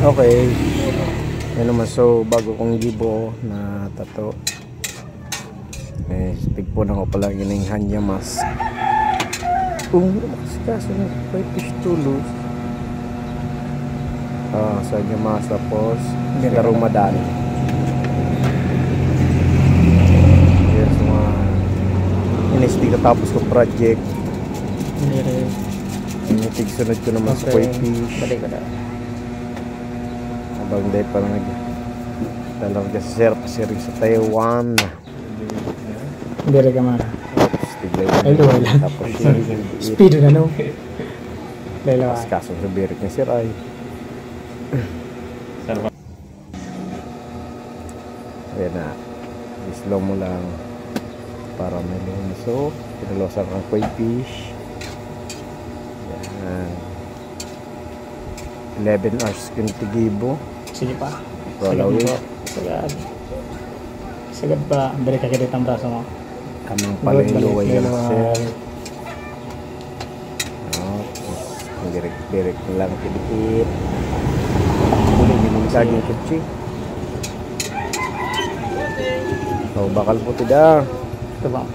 Okay. Yan naman, so bago kong gibo na tato. Pigpunan ko pala yung hanya mask. Kaso na fish tulos. Sa hanya mask tapos Ramadan. Yes, mga inistig na tapos ko project. Sunod ko naman sa koi fish. Balik ko na. Habang dahil pa nag-dalang ka sa Taiwan. Hindi rin kamara. Ay, luway lang. Tapos Speed na no. Dalawa. kaso sa birik ni Sir ay. Ayan na. Slow mo lang para may lumas. So, pinalosan kang koi fish. Ayan. 11 hours kung tigibo. Sige pa. Rolawin. Sagad pa. Balik ka kilit ang braso mo. Kamang pala yung luway yan, Sir. Birik lang kidikit. Huli yung saging kutsi. Bakal puti da. Ito ba?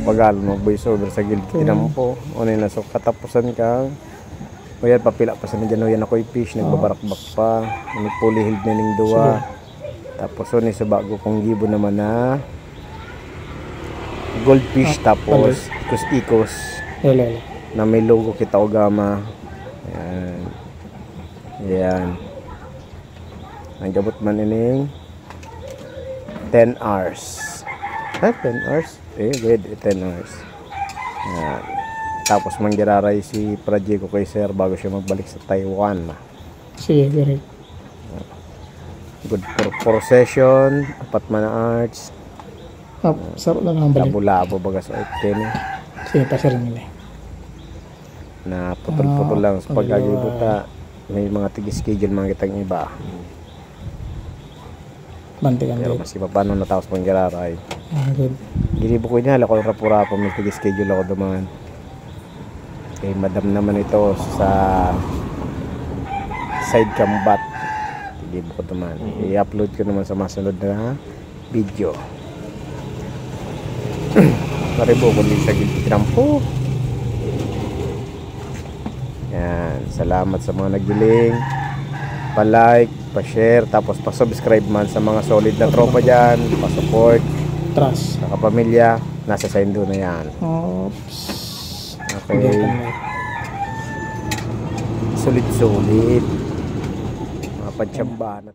Pagal mo voice over sa gilid tinamo po. Ano na so katapusan ka. O yan papila pa sa nandiyan yan ako fish nagbabarakbak pa. Nagpulihid na ning duwa. Tapos so ni sa bago kong gibo naman na goldfish tapos ikos na may logo kita Ogama. Ayan. Ayan. Ang gabot man ining 10 hours. 10 hours? Good, 10 hours. Ayan. Tapos manggiraray si project ko kay Sir bago siya magbalik sa Taiwan. Sige, very good for session, apat man arts. Sarap lang ang balik. Labo-labo baga sa iten. Sige, pasir nila. Na putol-putol lang sa paggagibuta. May mga tigi-schedule mga kitang iba. Bantikan Pero din. kasi paano natapos manggiraray. Good. Ginibo ko niya, ako rapura-rapo, may tigi-schedule ako duman. Kay madam naman ito sa side combat. Gibo ko naman. I-upload ko naman sa masunod na video. Maribo ko din sa gilid-trampo. Yan. Salamat sa mga naggiling. Pa-like, pa-share, tapos pa-subscribe man sa mga solid na tropa dyan. Pa-support. Trust. Sa kapamilya. Nasa sign doon na yan. Oops. Okay. Sulit-sulit. Mga pansyamba na